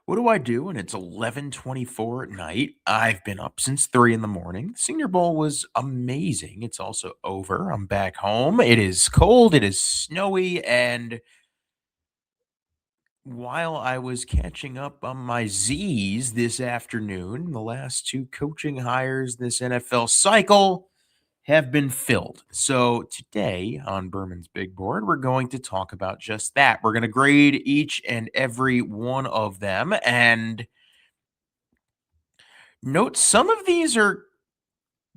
What do I do when it's 11:24 at night? I've been up since 3 in the morning. Senior Bowl was amazing. It's also over. I'm back home. It is cold, it is snowy, and while I was catching up on my Z's this afternoon, the last two coaching hires this NFL cycle have been filled. So today on Berman's Big Board, we're going to talk about just that. We're going to grade each and every one of them and note some of these are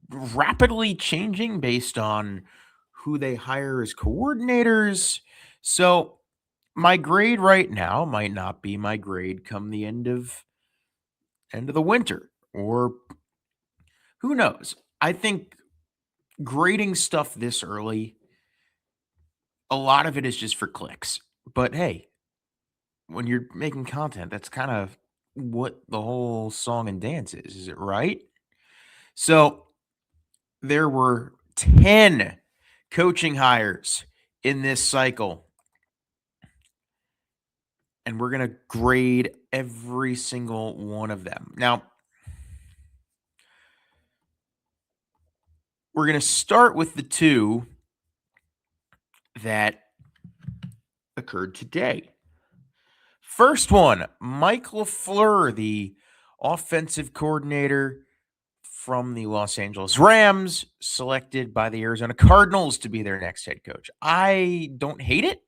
rapidly changing based on who they hire as coordinators. So my grade right now might not be my grade come the end of the winter, or who knows. I think grading stuff this early, a lot of it is just for clicks. But hey, when you're making content, that's kind of what the whole song and dance is it right? So there were 10 coaching hires in this cycle, and we're going to grade every single one of them. Now, we're going to start with the two that occurred today. First one, Mike LaFleur, the offensive coordinator from the Los Angeles Rams, selected by the Arizona Cardinals to be their next head coach. I don't hate it.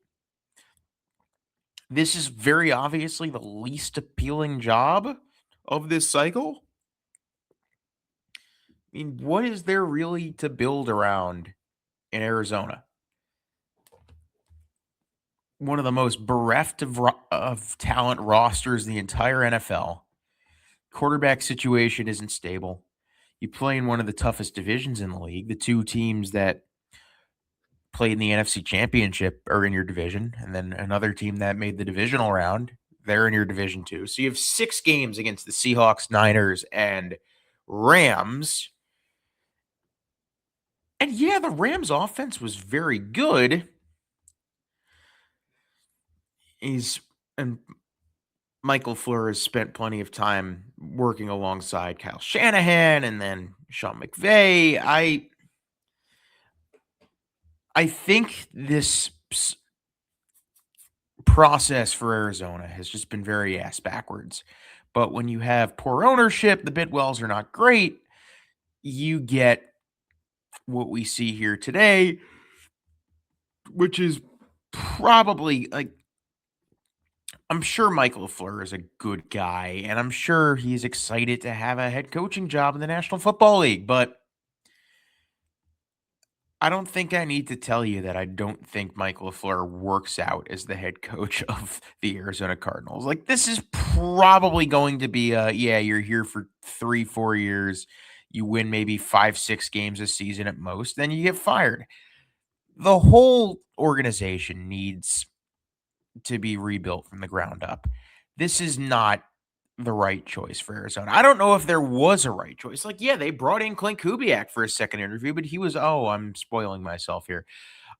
This is very obviously the least appealing job of this cycle. I mean, what is there really to build around in Arizona? One of the most bereft of talent rosters in the entire NFL. Quarterback situation isn't stable. You play in one of the toughest divisions in the league. The two teams that played in the NFC Championship are in your division, and then another team that made the divisional round, they're in your division too. So you have 6 games against the Seahawks, Niners, and Rams. And yeah, the Rams offense was very good. And Michael Fleur has spent plenty of time working alongside Kyle Shanahan and then Sean McVay. I think this process for Arizona has just been very ass backwards. But when you have poor ownership, the Bidwells are not great. You get what we see here today, which is probably like, I'm sure Michael LaFleur is a good guy, and I'm sure he's excited to have a head coaching job in the National Football League, but I don't think I need to tell you that I don't think Michael LaFleur works out as the head coach of the Arizona Cardinals. Like, this is probably going to be yeah, you're here for 3, 4 years. You win maybe 5, 6 games a season at most, then you get fired. The whole organization needs to be rebuilt from the ground up. This is not the right choice for Arizona. I don't know if there was a right choice. Like, yeah, they brought in Clint Kubiak for a second interview, but he was, I'm spoiling myself here.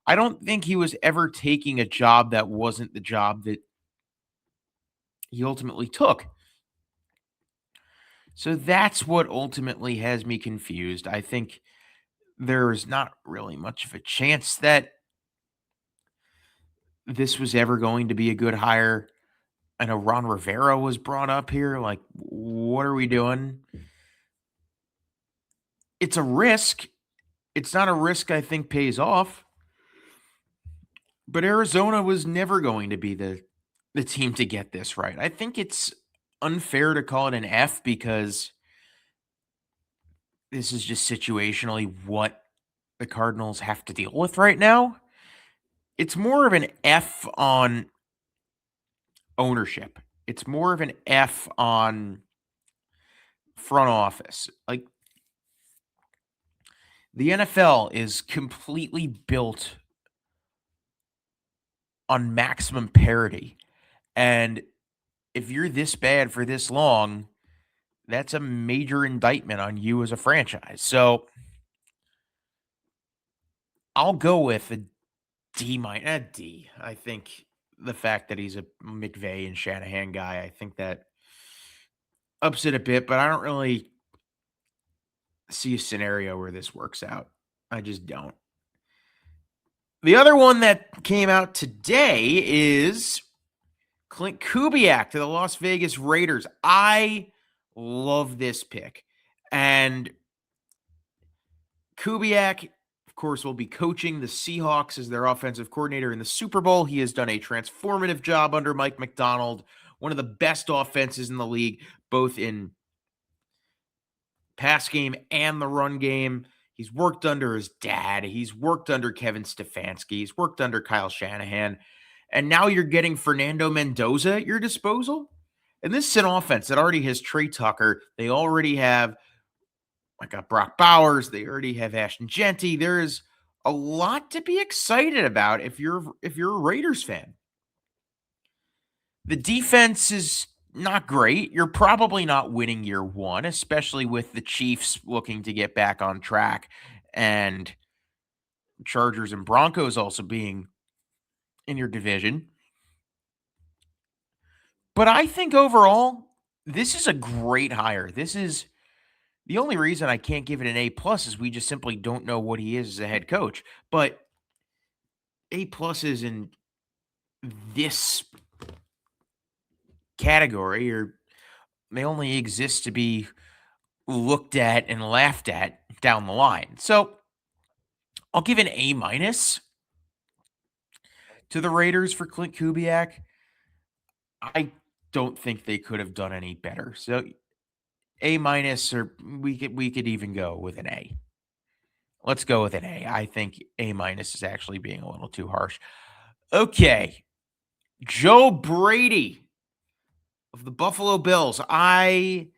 I don't think he was ever taking a job that wasn't the job that he ultimately took. So that's what ultimately has me confused. I think there's not really much of a chance that this was ever going to be a good hire. I know Ron Rivera was brought up here. Like, what are we doing? It's a risk. It's not a risk I think pays off. But Arizona was never going to be the team to get this right. I think it's unfair to call it an F because this is just situationally what the Cardinals have to deal with right now. It's more of an F on ownership. It's more of an F on front office. Like, the NFL is completely built on maximum parity. And if you're this bad for this long, that's a major indictment on you as a franchise. So I'll go with a D minus, D. I think the fact that he's a McVay and Shanahan guy, I think that upset a bit, but I don't really see a scenario where this works out. I just don't. The other one that came out today is Clint Kubiak to the Las Vegas Raiders. I love this pick. And Kubiak, of course, will be coaching the Seahawks as their offensive coordinator in the Super Bowl. He has done a transformative job under Mike McDonald, one of the best offenses in the league, both in pass game and the run game. He's worked under his dad. He's worked under Kevin Stefanski. He's worked under Kyle Shanahan. And now you're getting Fernando Mendoza at your disposal. And this is an offense that already has Trey Tucker. They already have Brock Bowers. They already have Ashton Genty. There is a lot to be excited about if you're a Raiders fan. The defense is not great. You're probably not winning year one, especially with the Chiefs looking to get back on track and Chargers and Broncos also being in your division. But I think overall, this is a great hire. This is the only reason I can't give it an A plus is we just simply don't know what he is as a head coach. But A pluses in this category or they only exist to be looked at and laughed at down the line. So I'll give an A minus to the Raiders for Clint Kubiak. I don't think they could have done any better. So A minus, or we could even go with an A. Let's go with an A. I think A minus is actually being a little too harsh. Okay. Joe Brady of the Buffalo Bills. I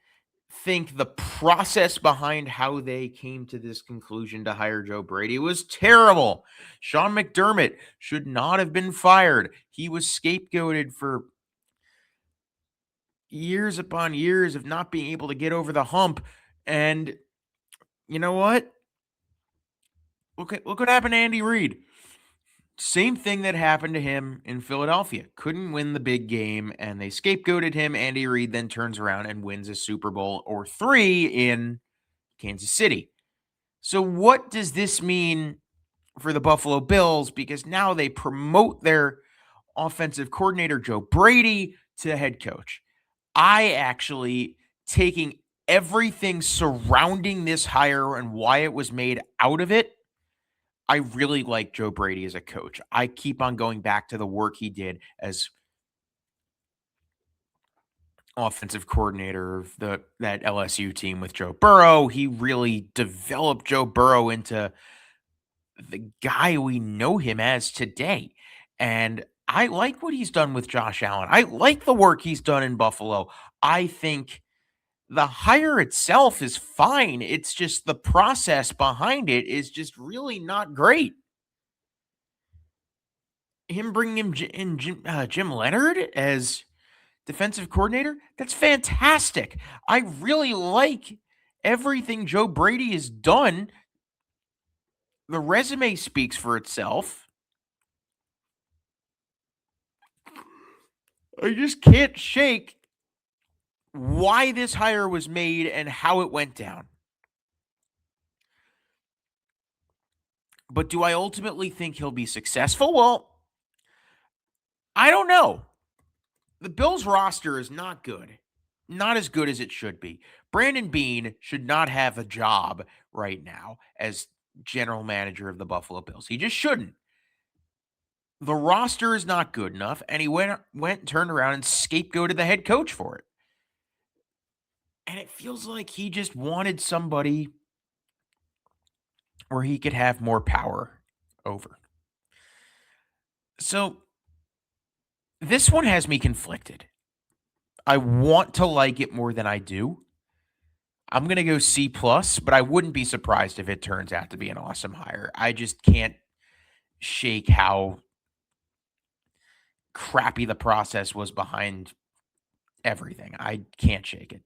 think the process behind how they came to this conclusion to hire Joe Brady was terrible. Sean McDermott should not have been fired. He was scapegoated for years upon years of not being able to get over the hump. And you know what? Look what happened to Andy Reid. Same thing that happened to him in Philadelphia. Couldn't win the big game, and they scapegoated him. Andy Reid then turns around and wins a Super Bowl or 3 in Kansas City. So what does this mean for the Buffalo Bills? Because now they promote their offensive coordinator, Joe Brady, to head coach. I actually, taking everything surrounding this hire and why it was made out of it, I really like Joe Brady as a coach. I keep on going back to the work he did as offensive coordinator of that LSU team with Joe Burrow. He really developed Joe Burrow into the guy we know him as today. And I like what he's done with Josh Allen. I like the work he's done in Buffalo. I think the hire itself is fine. It's just the process behind it is just really not great. Him bringing in Jim Leonard as defensive coordinator, that's fantastic. I really like everything Joe Brady has done. The resume speaks for itself. I just can't shake why this hire was made and how it went down. But do I ultimately think he'll be successful? Well, I don't know. The Bills roster is not good. Not as good as it should be. Brandon Beane should not have a job right now as general manager of the Buffalo Bills. He just shouldn't. The roster is not good enough, and he went turned around and scapegoated the head coach for it. And it feels like he just wanted somebody where he could have more power over. So this one has me conflicted. I want to like it more than I do. I'm going to go C plus, but I wouldn't be surprised if it turns out to be an awesome hire. I just can't shake how crappy the process was behind everything. I can't shake it.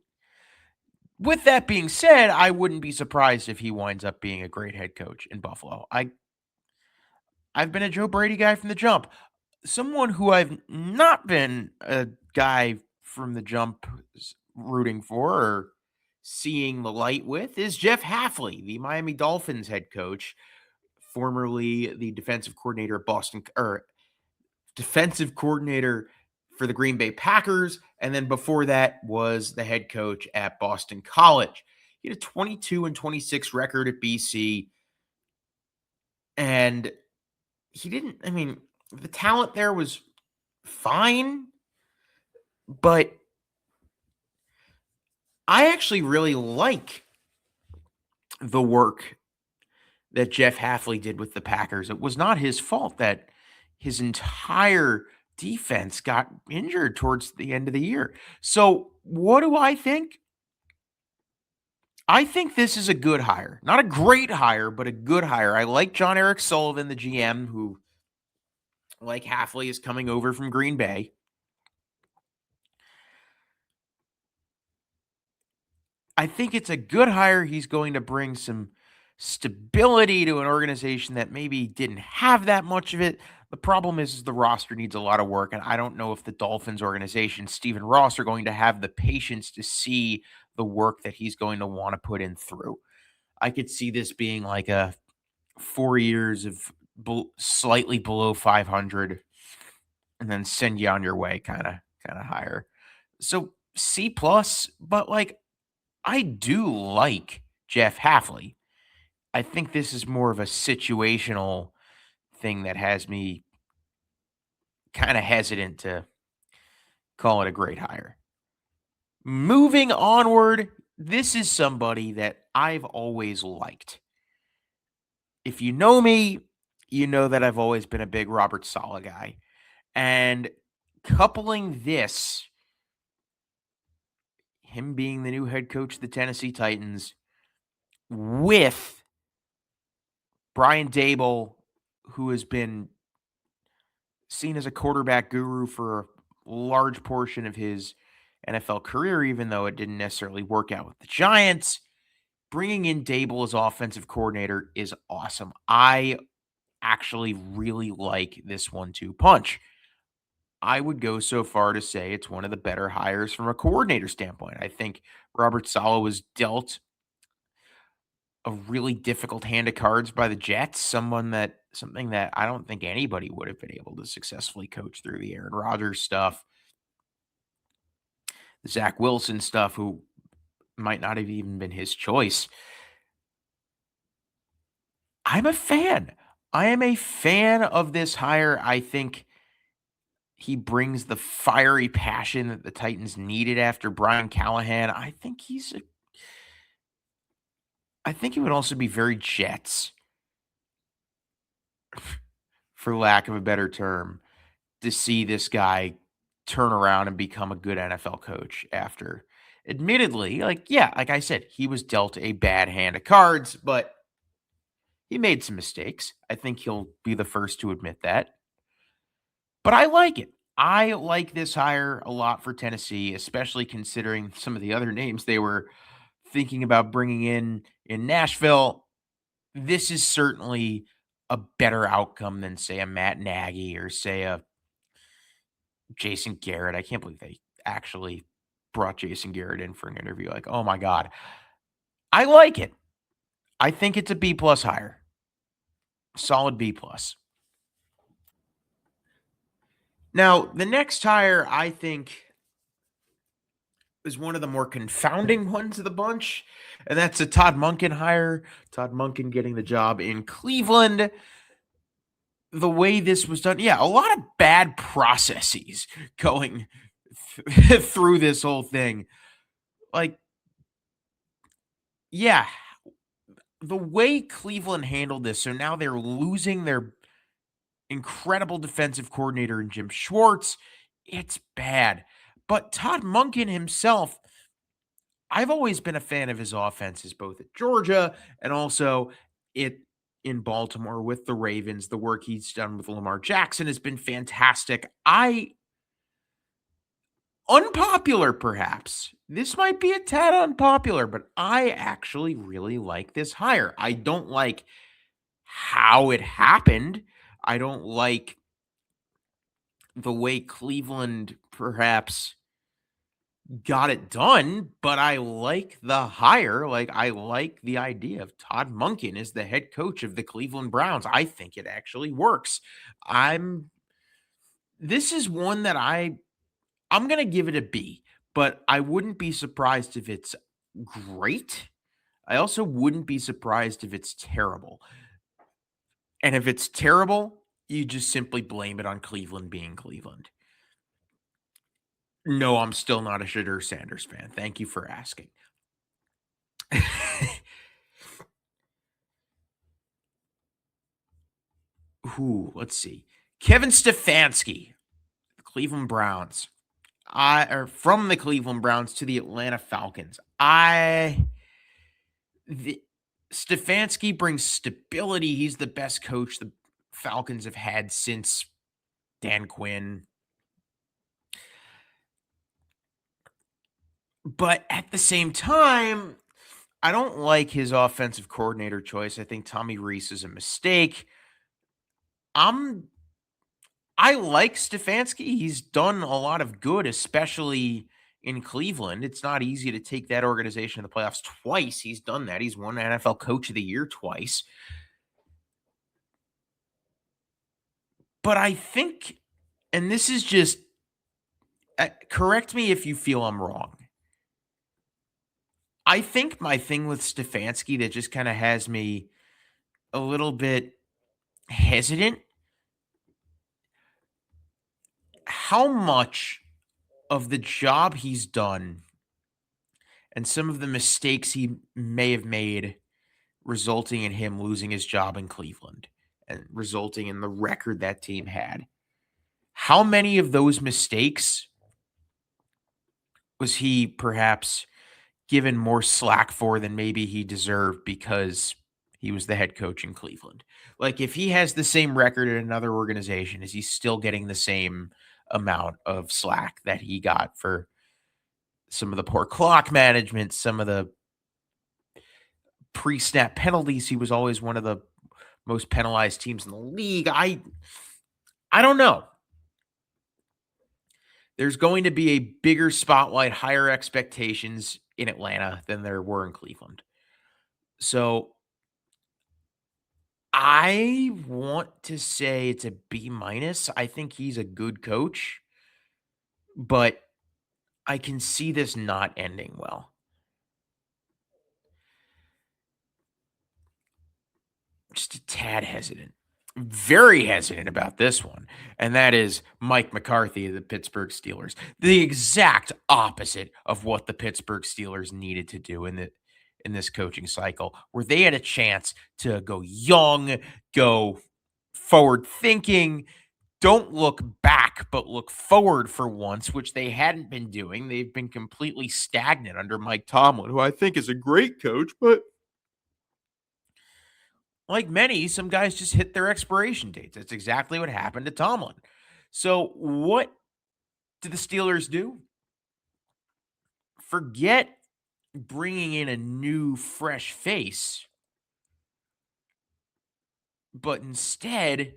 With that being said, I wouldn't be surprised if he winds up being a great head coach in Buffalo. I've been a Joe Brady guy from the jump. Someone who I've not been a guy from the jump rooting for or seeing the light with is Jeff Hafley, the Miami Dolphins head coach, formerly the defensive coordinator of Boston or defensive coordinator for the Green Bay Packers, and then before that was the head coach at Boston College. He had a 22 and 26 record at BC, and he didn't. I mean, the talent there was fine, but I actually really like the work that Jeff Hafley did with the Packers. It was not his fault that his entire defense got injured towards the end of the year. So, what do I think? I think this is a good hire. Not a great hire, but a good hire. I like John Eric Sullivan, the GM, who, like Hafley, is coming over from Green Bay. I think it's a good hire. He's going to bring some stability to an organization that maybe didn't have that much of it. The problem is the roster needs a lot of work, and I don't know if the Dolphins organization, Stephen Ross, are going to have the patience to see the work that he's going to want to put in through. I could see this being like a 4 years of slightly below 500 and then send you on your way kind of higher. So C plus, but like I do like Jeff Hafley. I think this is more of a situational thing that has me kind of hesitant to call it a great hire. Moving onward, this is somebody that I've always liked. If you know me, you know that I've always been a big Robert Saleh guy. And coupling this, him being the new head coach of the Tennessee Titans, with Brian Dable, who has been seen as a quarterback guru for a large portion of his NFL career, even though it didn't necessarily work out with the Giants. Bringing in Dable as offensive coordinator is awesome. I actually really like this 1-2 punch. I would go so far to say it's one of the better hires from a coordinator standpoint. I think Robert Saleh was dealt a really difficult hand of cards by the Jets, something that I don't think anybody would have been able to successfully coach through the Aaron Rodgers stuff, the Zach Wilson stuff, who might not have even been his choice. I'm a fan. I am a fan of this hire. I think he brings the fiery passion that the Titans needed after Brian Callahan. I think he would also be very Jets, for lack of a better term, to see this guy turn around and become a good NFL coach after. Admittedly, like I said, he was dealt a bad hand of cards, but he made some mistakes. I think he'll be the first to admit that. But I like it. I like this hire a lot for Tennessee, especially considering some of the other names they were thinking about bringing in Nashville. This is certainly a better outcome than, say, a Matt Nagy or, say, a Jason Garrett. I can't believe they actually brought Jason Garrett in for an interview. Like, oh my God. I like it. I think it's a B plus hire. Solid B plus. Now, the next hire I think is one of the more confounding ones of the bunch, and that's a Todd Monken hire. Todd Monken getting the job in Cleveland. The way this was done, yeah, a lot of bad processes going through this whole thing. Like, yeah, the way Cleveland handled this, so now they're losing their incredible defensive coordinator in Jim Schwartz. It's bad. But Todd Monken himself, I've always been a fan of his offenses, both at Georgia and also it in Baltimore with the Ravens. The work he's done with Lamar Jackson has been fantastic. Unpopular perhaps. This might be a tad unpopular, but I actually really like this hire. I don't like how it happened. I don't like the way Cleveland perhaps got it done, but I like the hire. Like, I like the idea of Todd Monken as the head coach of the Cleveland Browns. I think it actually works. I'm this is one that I'm gonna give it a B, but I wouldn't be surprised if it's great. I also wouldn't be surprised if it's terrible. And if it's terrible, you just simply blame it on Cleveland being Cleveland. No, I'm still not a Shadur Sanders fan. Thank you for asking. Ooh, let's see. Kevin Stefanski, the Cleveland Browns. I or from the Cleveland Browns to the Atlanta Falcons. The Stefanski brings stability. He's the best coach the Falcons have had since Dan Quinn. But at the same time, I don't like his offensive coordinator choice. I think Tommy Reese is a mistake. I'm I like Stefanski. He's done a lot of good, especially in Cleveland. It's not easy to take that organization to the playoffs twice. He's done that. He's won NFL Coach of the Year twice. But I think, and this is just, correct me if you feel I'm wrong. I think my thing with Stefanski that just kind of has me a little bit hesitant, how much of the job he's done and some of the mistakes he may have made resulting in him losing his job in Cleveland and resulting in the record that team had. How many of those mistakes was he perhaps given more slack for than maybe he deserved because he was the head coach in Cleveland? Like, if he has the same record at another organization, is he still getting the same amount of slack that he got for some of the poor clock management, some of the pre-snap penalties? He was always one of the most penalized teams in the league. I don't know. There's going to be a bigger spotlight, higher expectations in Atlanta than there were in Cleveland. So I want to say it's a B minus. I think he's a good coach, but I can see this not ending well. Just a tad hesitant. Very hesitant about this one, and that is Mike McCarthy of the Pittsburgh Steelers. The exact opposite of what the Pittsburgh Steelers needed to do in this coaching cycle, where they had a chance to go young, go forward thinking, don't look back, but look forward for once, which they hadn't been doing. They've been completely stagnant under Mike Tomlin, who I think is a great coach, but like many, some guys just hit their expiration dates. That's exactly what happened to Tomlin. So, what do the Steelers do? Forget bringing in a new, fresh face, but instead,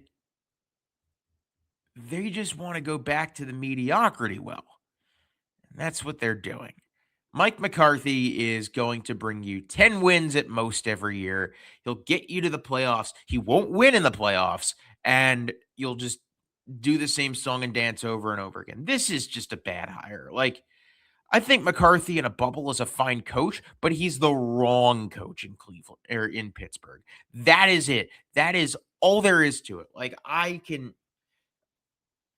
they just want to go back to the mediocrity well. And that's what they're doing. Mike McCarthy is going to bring you 10 wins at most every year. He'll get you to the playoffs. He won't win in the playoffs, and you'll just do the same song and dance over and over again. This is just a bad hire. Like, I think McCarthy in a bubble is a fine coach, but he's the wrong coach in Cleveland or in Pittsburgh. That is it. That is all there is to it. Like, I can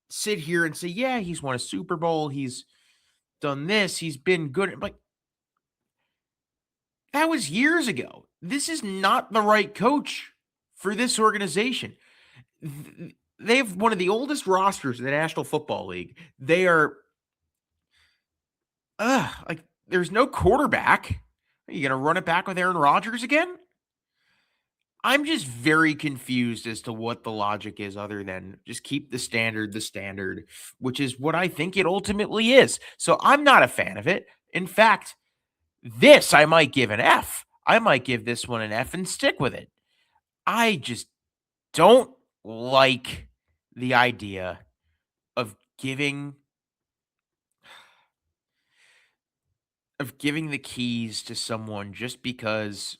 sit here and say, yeah, he's won a Super Bowl. He's done this. He's been good. Like, that was years ago. This is not the right coach for this organization. They have one of the oldest rosters in the National Football League. They are, like, there's no quarterback. Are you going to run it back with Aaron Rodgers again? I'm just very confused as to what the logic is other than just keep the standard, which is what I think it ultimately is. So I'm not a fan of it. In fact, this I might give an F. I might give this one an F and stick with it. I just don't like the idea of giving of giving the keys to someone just because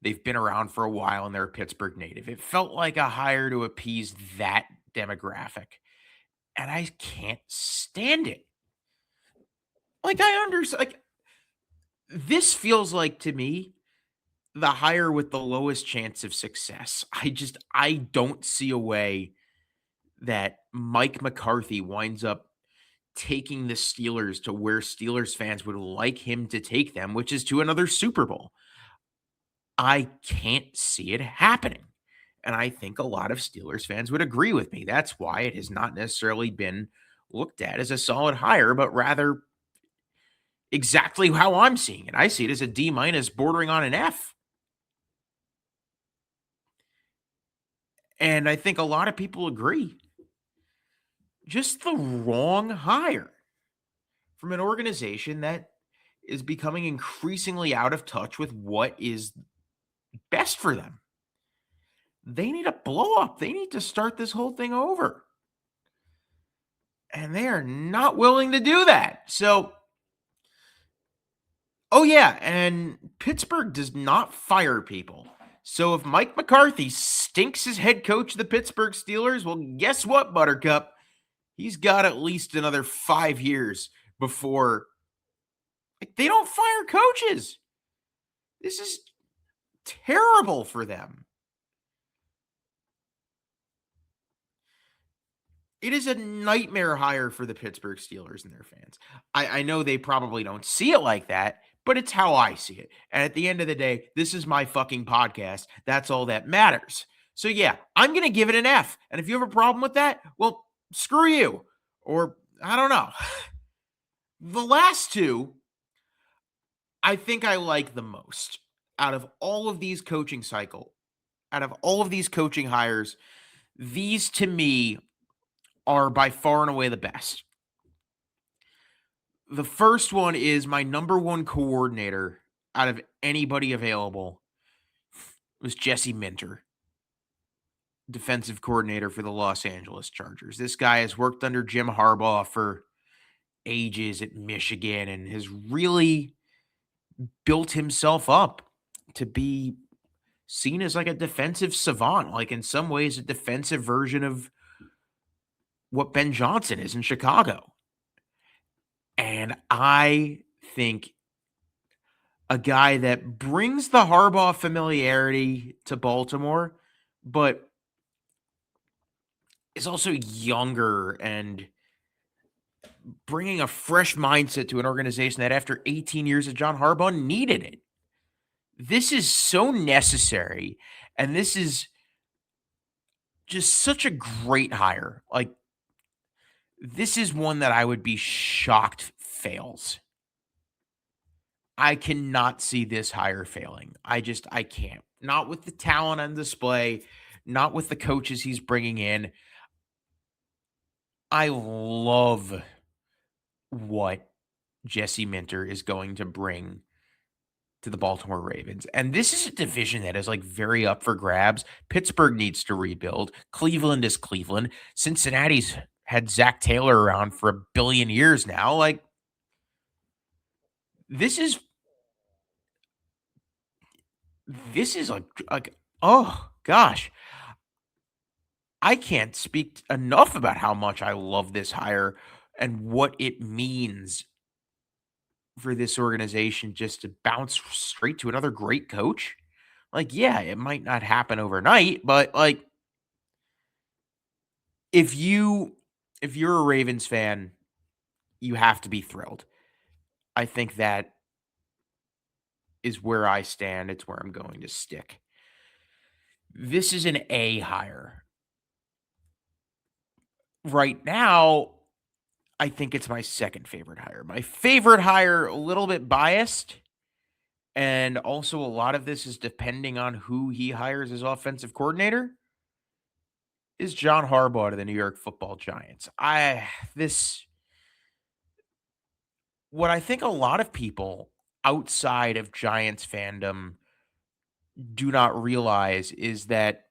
they've been around for a while and they're a Pittsburgh native. It felt like a hire to appease that demographic, and I can't stand it. Like, I understand. Like, this feels like to me the hire with the lowest chance of success. I don't see a way that Mike McCarthy winds up taking the Steelers to where Steelers fans would like him to take them, which is to another Super Bowl. I can't see it happening. And I think a lot of Steelers fans would agree with me. That's why it has not necessarily been looked at as a solid hire, but rather exactly how I'm seeing it. I see it as a D minus bordering on an F. And I think a lot of people agree. Just the wrong hire from an organization that is becoming increasingly out of touch with what is best for them. They need a blow up. They need to start this whole thing over. And they are not willing to do that. So, oh, yeah. And Pittsburgh does not fire people. So if Mike McCarthy stinks as head coach of the Pittsburgh Steelers, well, guess what, Buttercup? He's got at least another 5 years before, like, they don't fire coaches. This is terrible for them. It is a nightmare hire for the Pittsburgh Steelers and their fans. I know they probably don't see it like that, but it's how I see it. And at the end of the day, this is my fucking podcast. That's all that matters. So yeah, I'm going to give it an F. And if you have a problem with that, well, screw you. Or I don't know. The last two, I think I like the most out of all of these out of all of these coaching hires. These to me are by far and away the best. The first one is my number one coordinator out of anybody available was Jesse Minter, defensive coordinator for the Los Angeles Chargers. This guy has worked under Jim Harbaugh for ages at Michigan and has really built himself up to be seen as like a defensive savant, like in some ways a defensive version of what Ben Johnson is in Chicago. And I think a guy that brings the Harbaugh familiarity to Baltimore, but is also younger and bringing a fresh mindset to an organization that after 18 years of John Harbaugh needed it. This is so necessary, and this is just such a great hire. Like, this is one that I would be shocked fails. I cannot see this hire failing. I can't. Not with the talent on display, not with the coaches he's bringing in. I love what Jesse Minter is going to bring to the Baltimore Ravens. And this is a division that is like very up for grabs. Pittsburgh needs to rebuild. Cleveland is Cleveland. Cincinnati's had Zach Taylor around for a billion years now. Like, this is like oh gosh. I can't speak enough about how much I love this hire and what it means for this organization just to bounce straight to another great coach. Like, yeah, it might not happen overnight, but like if you if you're a Ravens fan, you have to be thrilled. I think that is where I stand. It's where I'm going to stick. This is an A hire. Right now, I think it's my second favorite hire. My favorite hire, a little bit biased, and also a lot of this is depending on who he hires as offensive coordinator, is John Harbaugh to the New York Football Giants. This what I think a lot of people outside of Giants fandom do not realize is that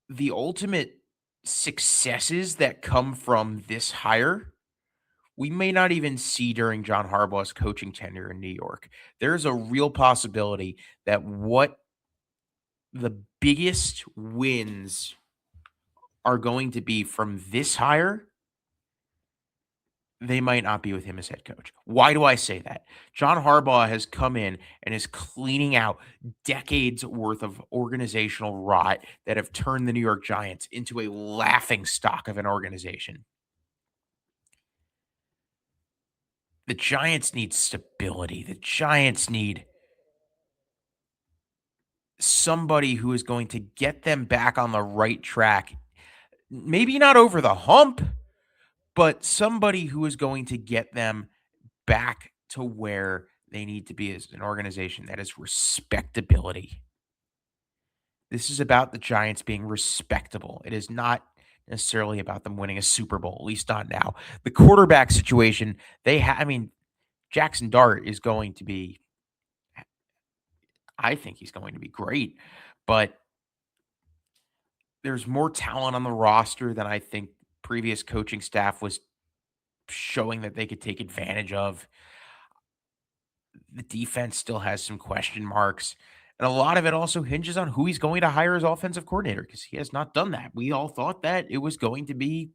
the ultimate successes that come from this hire we may not even see during John Harbaugh's coaching tenure in New York. There's a real possibility that what the biggest wins are going to be from this hire, they might not be with him as head coach. Why do I say that? John Harbaugh has come in and is cleaning out decades worth of organizational rot that have turned the New York Giants into a laughing stock of an organization. The Giants need stability. The Giants need somebody who is going to get them back on the right track. Maybe not over the hump, but somebody who is going to get them back to where they need to be as an organization that is respectability. This is about the Giants being respectable. It is not necessarily about them winning a Super Bowl, at least not now. The quarterback situation, I mean, Jackson Dart is going to be, I think he's going to be great, but there's more talent on the roster than I think previous coaching staff was showing that they could take advantage of. The defense still has some question marks. And a lot of it also hinges on who he's going to hire as offensive coordinator because he has not done that. We all thought that it was going to be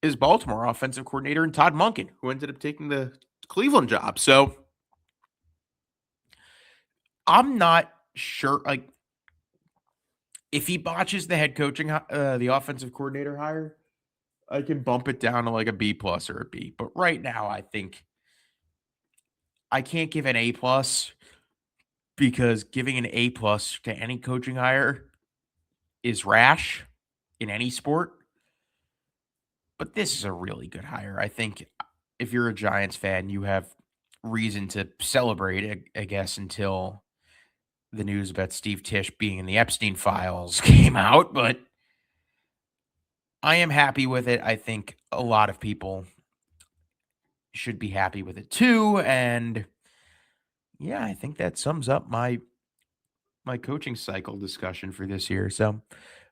his Baltimore offensive coordinator and Todd Monken, who ended up taking the Cleveland job. So I'm not sure. Like, if he botches the head coaching, the offensive coordinator hire, I can bump it down to like a B plus or a B. But right now, I think I can't give an A plus because giving an A plus to any coaching hire is rash in any sport. But this is a really good hire. I think if you're a Giants fan, you have reason to celebrate, I guess, until the news about Steve Tisch being in the Epstein files came out. But I am happy with it. I think a lot of people should be happy with it too. And yeah, I think that sums up my coaching cycle discussion for this year. So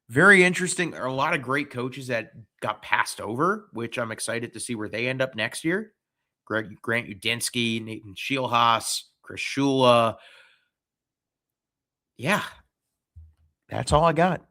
very interesting. There are a lot of great coaches that got passed over, which I'm excited to see where they end up next year. Grant Udinski, Nathan Shielhaas, Chris Shula. Yeah, that's all I got.